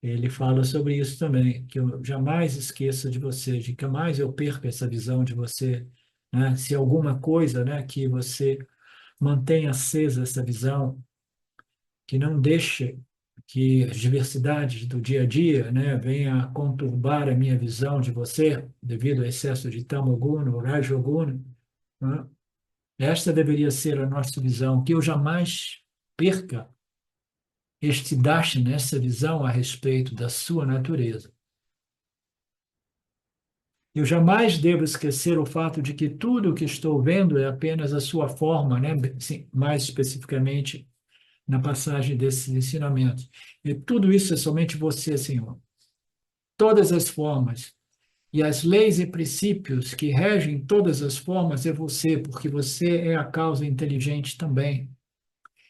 ele fala sobre isso também, que eu jamais esqueça de você, de que jamais eu perca essa visão de você, né? Se alguma coisa, né, que você mantenha acesa essa visão, que não deixe que as diversidades do dia a dia, né, venha conturbar a minha visão de você, devido ao excesso de tamoguna ou rajoguna, né? Esta deveria ser a nossa visão, que eu jamais perca este darshana, essa visão a respeito da sua natureza. Eu jamais devo esquecer o fato de que tudo o que estou vendo é apenas a sua forma, né? Sim, mais especificamente na passagem desses ensinamentos. E tudo isso é somente você, Senhor. Todas as formas e as leis e princípios que regem todas as formas é você, porque você é a causa inteligente também.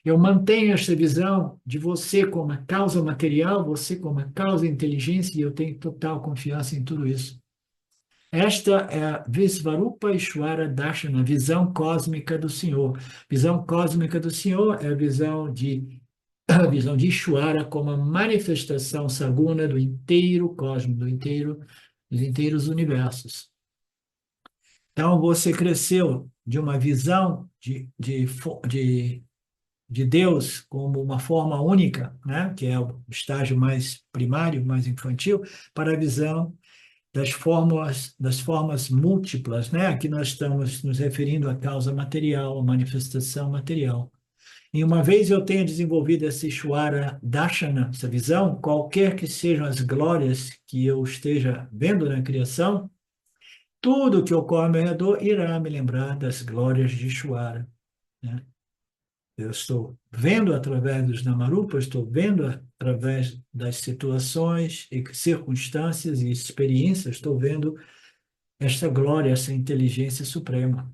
Eu mantenho esta visão de você como a causa material, você como a causa inteligência, e eu tenho total confiança em tudo isso. Esta é a Visvarupa Ishvara Darshana, visão cósmica do Senhor. Visão cósmica do Senhor é a visão de Ishvara como a manifestação saguna do inteiro cosmos, dos inteiros universos. Então, você cresceu de uma visão de Deus como uma forma única, né? Que é o estágio mais primário, mais infantil, para a visão das formas múltiplas, né? Aqui nós estamos nos referindo à causa material, à manifestação material. E uma vez eu tenha desenvolvido essa Ishvara Darshana, essa visão, qualquer que sejam as glórias que eu esteja vendo na criação, tudo que ocorre ao meu redor irá me lembrar das glórias de Ishvara, né? Eu estou vendo através dos Namarupas, estou vendo através das situações e circunstâncias e experiências, estou vendo esta glória, essa inteligência suprema.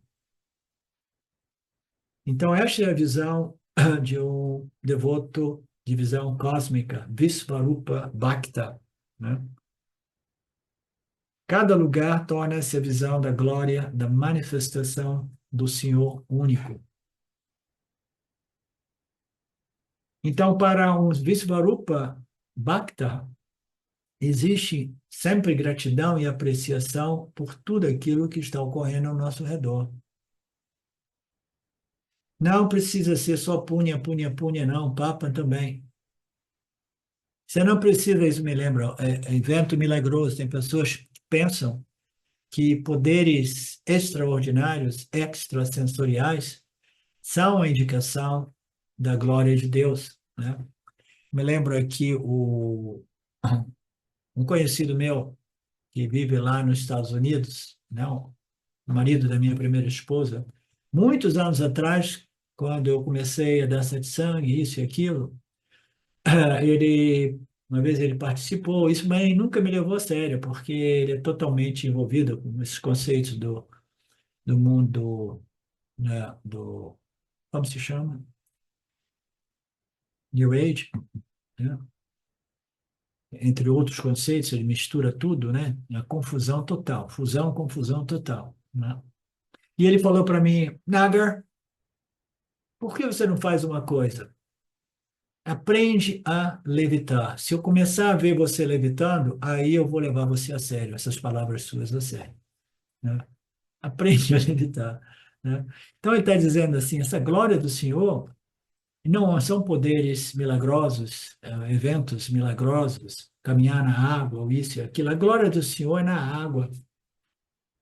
Então, esta é a visão de um devoto de visão cósmica, Visvarupa Bhakta, né? Cada lugar torna-se a visão da glória, da manifestação do Senhor único. Então, para um Visvarupa Bhakta, existe sempre gratidão e apreciação por tudo aquilo que está ocorrendo ao nosso redor. Não precisa ser só punha, punha, punha, não, papa também. Você não precisa, isso me lembra, evento milagroso. Tem pessoas que pensam que poderes extraordinários, extrasensoriais, são a indicação da glória de Deus, né? Me lembro aqui um conhecido meu que vive lá nos Estados Unidos, né? O marido da minha primeira esposa, muitos anos atrás, quando eu comecei a dar sangue, isso e aquilo, uma vez ele participou, isso mas nunca me levou a sério, porque ele é totalmente envolvido com esses conceitos do mundo, né, como se chama? New Age, né? Entre outros conceitos, ele mistura tudo, né? A confusão total, confusão total, né? E ele falou para mim, Nagar, por que você não faz uma coisa? Aprende a levitar. Se eu começar a ver você levitando, aí eu vou levar você a sério, essas palavras suas a sério, né? Aprende a levitar, né? Então ele está dizendo assim, essa glória do Senhor não são poderes milagrosos, eventos milagrosos, caminhar na água, ou isso e aquilo. A glória do Senhor é na água,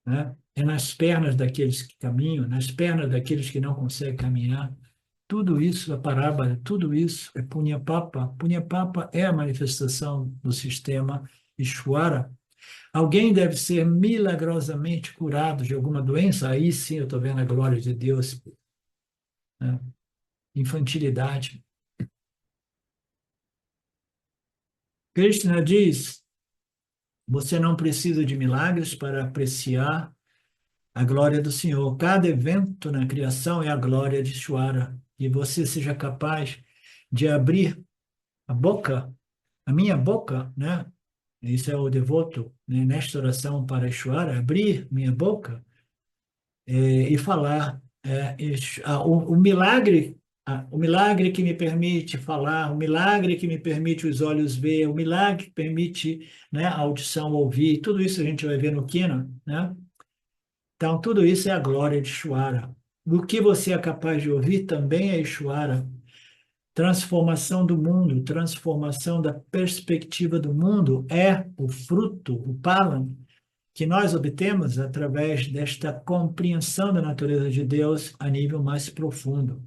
né? É nas pernas daqueles que caminham, nas pernas daqueles que não conseguem caminhar. Tudo isso, a parábola, tudo isso é Punya Papa. Punya Papa é a manifestação do sistema Ishvara. Alguém deve ser milagrosamente curado de alguma doença, aí sim eu estou vendo a glória de Deus, né? Infantilidade. Krishna diz, você não precisa de milagres para apreciar a glória do Senhor. Cada evento na criação é a glória de Ishvara. E você seja capaz de abrir a boca, a minha boca, né? Isso é o devoto, né? Nesta oração para Ishvara, abrir minha boca e falar. O milagre que me permite falar, o milagre que me permite os olhos ver, o milagre que permite, né, a audição ouvir, tudo isso a gente vai ver no Kina, né? Então, tudo isso é a glória de Ishvara. O que você é capaz de ouvir também é Ishvara. Transformação do mundo, transformação da perspectiva do mundo é o fruto, o palam, que nós obtemos através desta compreensão da natureza de Deus a nível mais profundo.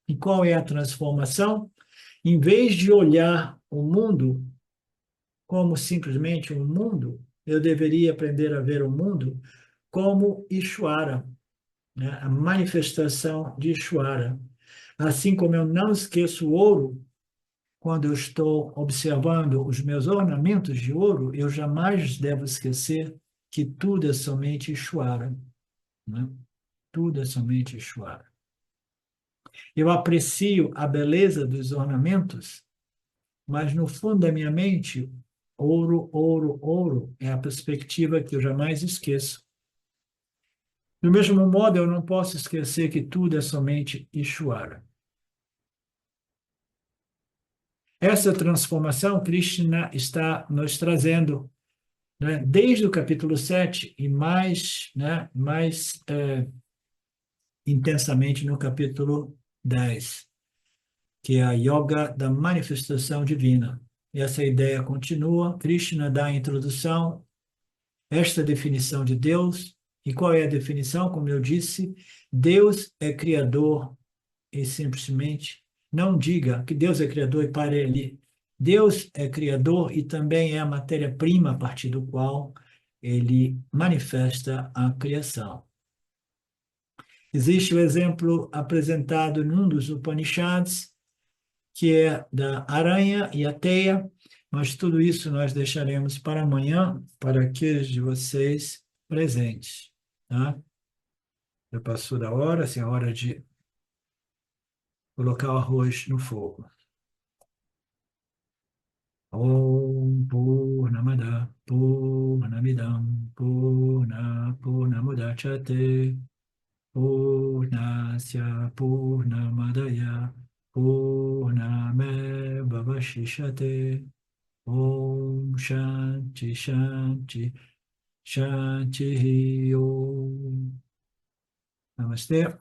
E qual é a transformação? Em vez de olhar o mundo como simplesmente um mundo, eu deveria aprender a ver o mundo como Ishvara, né? A manifestação de Ishvara. Assim como eu não esqueço o ouro, quando eu estou observando os meus ornamentos de ouro, eu jamais devo esquecer que tudo é somente Ishvara, né? Tudo é somente Ishvara. Eu aprecio a beleza dos ornamentos, mas no fundo da minha mente, ouro, ouro, ouro é a perspectiva que eu jamais esqueço. Do mesmo modo, eu não posso esquecer que tudo é somente Ishvara. Essa transformação Krishna está nos trazendo, né, desde o capítulo 7 e mais, né, mais intensamente no capítulo 10, que é a yoga da manifestação divina. E essa ideia continua, Krishna dá a introdução, esta definição de Deus. E qual é a definição? Como eu disse, Deus é criador e simplesmente não diga que Deus é criador e pare ali. Deus é criador e também é a matéria-prima a partir do qual ele manifesta a criação. Existe o exemplo apresentado num dos Upanishads, que é da aranha e a teia, mas tudo isso nós deixaremos para amanhã, para aqueles de vocês presentes. Tá? Já passou da hora, assim, é hora de colocar o arroz no fogo. Om Purnamada Purnamidam Purnamudachyate Purnasya Purnamadaya Purnameva Vashishyate Om Shanti Shanti Shanti Om. Namastê.